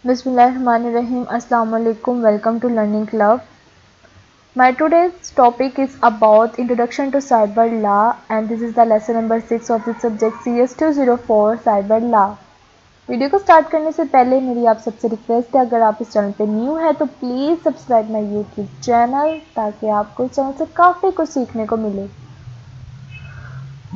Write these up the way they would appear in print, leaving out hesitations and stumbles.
Bismillahirrahmanirrahim. Assalamu alaikum. Welcome to Learning Club. My today's topic is about Introduction to Cyber Law, and this is the lesson number 6 of the subject CS 204 Cyber Law. Video को start करने से पहले मेरी आप सबसे request है, अगर आप इस चैनल पे न्यू है तो please subscribe my YouTube channel, ताकि आपको इस चैनल से काफ़ी कुछ सीखने को मिले।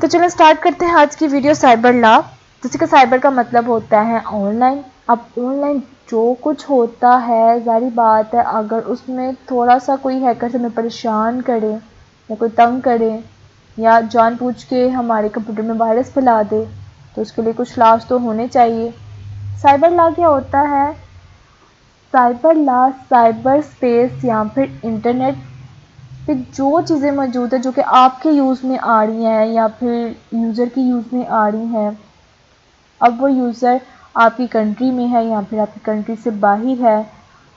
तो चलो स्टार्ट करते हैं आज की वीडियो। साइबर लॉ, जैसे कि साइबर का मतलब होता है ऑनलाइन। अब ऑनलाइन जो कुछ होता है, ज़ाहिर बात है अगर उसमें थोड़ा सा कोई हैकर हमें परेशान करे या कोई तंग करे या जानबूझ के हमारे कंप्यूटर में वायरस फैला दे, तो उसके लिए कुछ लॉज तो होने चाहिए। साइबर लॉ क्या होता है? साइबर लॉ साइबर स्पेस या फिर इंटरनेट पे जो चीज़ें मौजूद है जो कि आपके यूज़ में आ रही हैं या फिर यूज़र की यूज़ में आ रही हैं, अब वो यूज़र आपकी कंट्री में है या फिर आपकी कंट्री से बाहर है,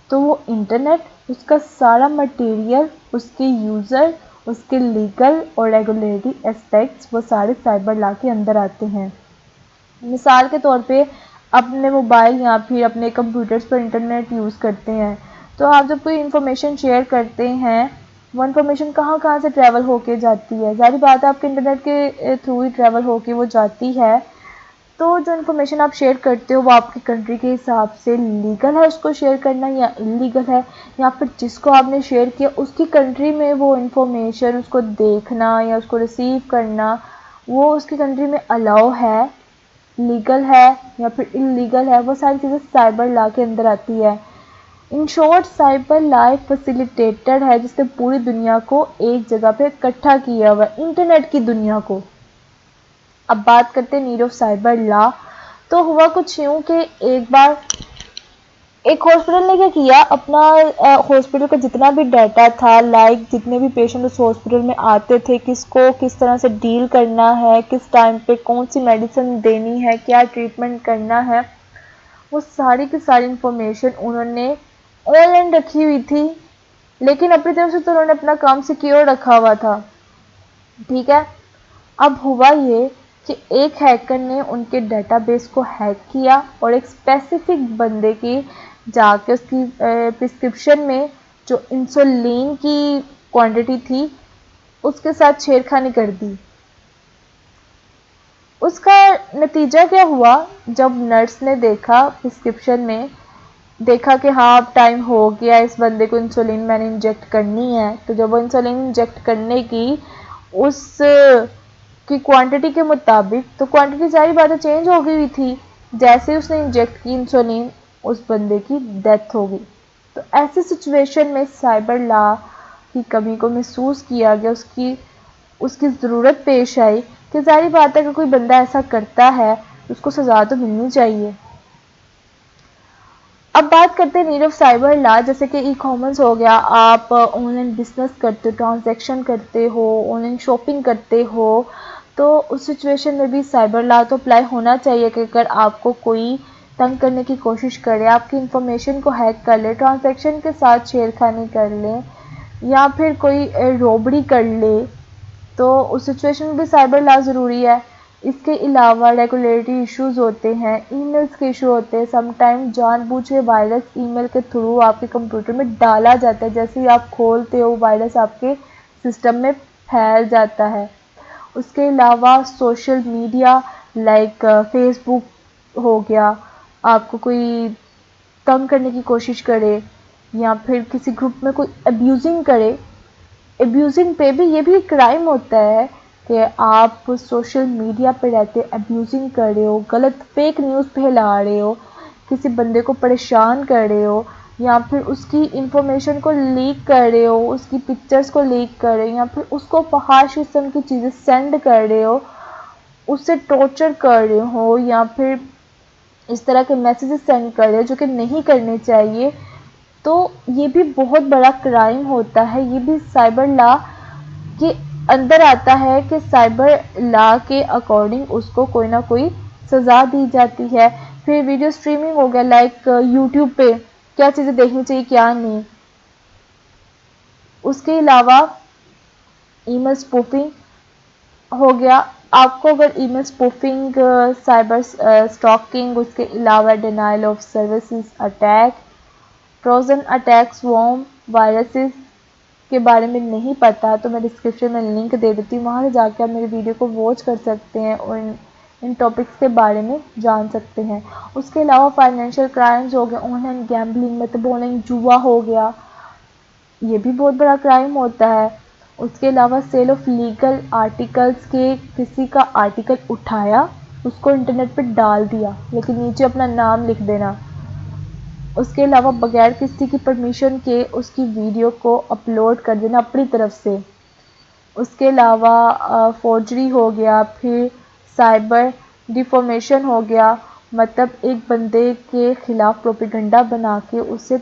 तो वो इंटरनेट, उसका सारा मटेरियल, उसके यूज़र, उसके लीगल और रेगुलेटरी एस्पेक्ट्स, वो सारे साइबर लॉ के अंदर आते हैं। मिसाल के तौर पे अपने मोबाइल या फिर अपने कंप्यूटर्स पर इंटरनेट यूज़ करते हैं, तो आप जब कोई इन्फॉर्मेशन शेयर करते हैं, वो इन्फॉर्मेशन कहाँ से ट्रैवल होके जाती है? ज़ाहिर बात है आपके इंटरनेट के थ्रू ही ट्रैवल होके वो जाती है। तो जो इन्फॉर्मेशन आप शेयर करते हो वो आपकी कंट्री के हिसाब से लीगल है उसको शेयर करना या इलीगल है, या फिर जिसको आपने शेयर किया उसकी कंट्री में वो इन्फॉर्मेशन उसको देखना या उसको रिसीव करना, वो उसकी कंट्री में अलाउ है, लीगल है या फिर इलीगल है, वो सारी चीज़ें साइबर लॉ के अंदर आती है। इन शॉर्ट साइबर लॉ एक फैसिलिटेटर है जिसने पूरी दुनिया को एक जगह पे इकट्ठा किया हुआ है, इंटरनेट की दुनिया को। अब बात करते हैं नीड ऑफ साइबर लॉ। तो हुआ कुछ यूँ कि एक बार एक हॉस्पिटल ने क्या किया, अपना हॉस्पिटल का जितना भी डाटा था, लाइक जितने भी पेशेंट उस हॉस्पिटल में आते थे, किसको किस तरह से डील करना है, किस टाइम पे कौन सी मेडिसिन देनी है, क्या ट्रीटमेंट करना है, वो सारी की सारी इंफॉर्मेशन उन्होंने ऑनलाइन रखी हुई थी। लेकिन अपनी तरफ से तो उन्होंने अपना काम सिक्योर रखा हुआ था, ठीक है। अब हुआ ये कि एक हैकर ने उनके डेटाबेस को हैक किया और एक स्पेसिफिक बंदे की जाके उसकी प्रिस्क्रिप्शन में जो इंसुलिन की क्वांटिटी थी उसके साथ छेड़खानी कर दी। उसका नतीजा क्या हुआ? जब नर्स ने देखा प्रिस्क्रिप्शन में, देखा कि हाँ अब टाइम हो गया, इस बंदे को इंसुलिन मैंने इंजेक्ट करनी है, तो जब वो इंसुलिन इंजेक्ट करने की उस की क्वांटिटी के मुताबिक, तो क्वांटिटी सारी बातें चेंज हो गई थी। जैसे उसने इंजेक्ट की इंसुलिन, उस बंदे की डेथ हो गई। तो ऐसी सिचुएशन में साइबर लॉ की कमी को महसूस किया गया, उसकी ज़रूरत पेश आई कि सारी बात है कि कोई बंदा ऐसा करता है उसको सज़ा तो मिलनी चाहिए। अब बात करते हैं नीड ऑफ साइबर लॉ। जैसे कि ई कॉमर्स हो गया, आप ऑनलाइन बिजनेस करते हो, ट्रांजैक्शन करते हो, ऑनलाइन शॉपिंग करते हो, तो उस सिचुएशन में भी साइबर लॉ तो अप्लाई होना चाहिए कि अगर आपको कोई तंग करने की कोशिश करे, आपकी इंफॉर्मेशन को हैक कर ले, ट्रांजैक्शन के साथ छेड़खानी कर ले या फिर कोई रॉबरी कर ले, तो उस सिचुएशन में भी साइबर लॉ ज़रूरी है। इसके अलावा रेगुलेटरी इश्यूज होते हैं, ईमेल्स के इशू होते हैं। समटाइम जानबूझ के वायरस ईमेल के थ्रू आपके कंप्यूटर में डाला जाता है, जैसे ही आप खोलते हो वायरस आपके सिस्टम में फैल जाता है। उसके अलावा सोशल मीडिया लाइक फेसबुक हो गया, आपको कोई तंग करने की कोशिश करे या फिर किसी ग्रुप में कोई अब्यूजिंग करे, अब्यूजिंग पे भी ये भी क्राइम होता है कि आप सोशल मीडिया पे रहते अब्यूजिंग कर रहे हो, गलत फेक न्यूज़ फैला रहे हो, किसी बंदे को परेशान कर रहे हो या फिर उसकी इंफॉर्मेशन को लीक कर रहे हो, उसकी पिक्चर्स को लीक कर रहे हो या फिर उसको फहाश किस्म की चीज़ें सेंड कर रहे हो, उससे टॉर्चर कर रहे हो या फिर इस तरह के मैसेजेस सेंड कर रहे हो जो कि नहीं करने चाहिए, तो ये भी बहुत बड़ा क्राइम होता है। ये भी साइबर लॉ के अंदर आता है कि साइबर लॉ के अकॉर्डिंग उसको कोई ना कोई सज़ा दी जाती है। फिर वीडियो स्ट्रीमिंग हो गया, लाइक यूट्यूब पे क्या चीज़ें देखनी चाहिए क्या नहीं। उसके अलावा ईमेल स्पूफिंग हो गया, آپ کو اگر ای میل اسپوفنگ، سائبر اسٹاکنگ، اس کے علاوہ denial of services attack, ٹروجن attacks, warm viruses کے بارے میں نہیں پتا تو میں ڈسکرپشن میں لنک دے دیتی ہوں، وہاں سے جا کے آپ میری ویڈیو کو واچ کر سکتے ہیں اور ان ٹاپکس کے بارے میں جان سکتے ہیں۔ اس کے علاوہ فائنینشیل کرائمز ہو گیا، آن لائن گیمبلنگ مطلب آن لائن جوا ہو گیا، یہ بھی بہت بڑا کرائم ہوتا ہے۔ اس کے علاوہ سیل آف لیگل آرٹیکلز کے، کسی کا آرٹیکل اٹھایا، اس کو انٹرنیٹ پہ ڈال دیا لیکن نیچے اپنا نام لکھ دینا۔ اس کے علاوہ بغیر کسی کی پرمیشن کے اس کی ویڈیو کو اپلوڈ کر دینا اپنی طرف سے۔ اس کے علاوہ فورجری ہو گیا، پھر سائبر ڈیفامیشن ہو گیا، مطلب ایک بندے کے خلاف پروپیگنڈا بنا کے اسے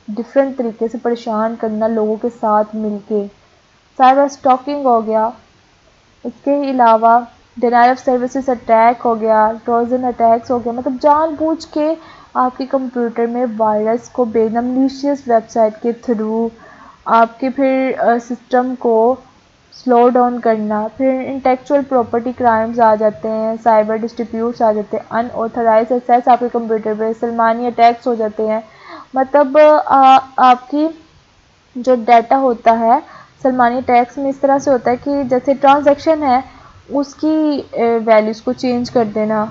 ڈفرینٹ طریقے سے پریشان کرنا لوگوں کے ساتھ مل کے۔ سائبر اسٹاکنگ ہو گیا۔ اس کے علاوہ ڈینائل آف سروسز اٹیک ہو گیا، ٹروجن اٹیکس ہو گیا، مطلب جان بوجھ کے آپ کے کمپیوٹر میں وائرس کو بھیجنا ملیشیس ویب سائٹ کے تھرو، آپ کے پھر سسٹم کو سلو ڈاؤن کرنا۔ پھر انٹیلیکچوئل پراپرٹی کرائمز آ جاتے ہیں، سائبر ڈسٹریبیوٹس آ جاتے ہیں، ان آتھورائز ایکسیس آپ کے کمپیوٹر پہ، سلمانی اٹیکس ہو جاتے ہیں، مطلب آپ کی جو ڈیٹا ہوتا ہے سلمانی اٹیکس میں اس طرح سے ہوتا ہے کہ جیسے ٹرانزیکشن ہے اس کی ویلیوز کو چینج کر دینا۔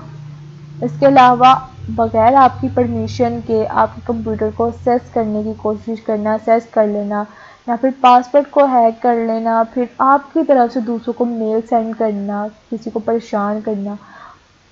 اس کے علاوہ بغیر آپ کی پرمیشن کے آپ کے کمپیوٹر کو ایکسیس کرنے کی کوشش کرنا، ایکسیس کر لینا، یا پھر پاسورڈ کو ہیک کر لینا، پھر آپ کی طرف سے دوسروں کو میل سینڈ کرنا، کسی کو پریشان کرنا،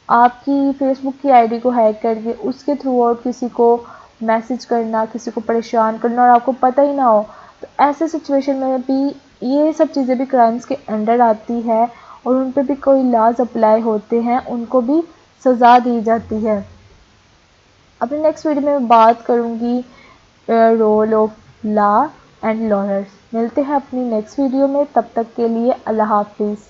آپ کی فیس بک کی آئی ڈی کو ہیک کر کے اس کے تھرو آؤٹ کسی کو میسج کرنا، کسی کو پریشان کرنا اور آپ کو پتہ ہی نہ ہو، تو ایسے سچویشن میں بھی یہ سب چیزیں بھی کرائمز کے انڈر آتی ہے اور ان پہ بھی کوئی لاز اپلائی ہوتے ہیں، ان کو بھی سزا دی جاتی ہے۔ اپنے نیکسٹ ویڈیو میں بات کروں گی rule of law and lawyers. ملتے ہیں اپنی نیکسٹ ویڈیو میں، تب تک کے لیے اللہ حافظ۔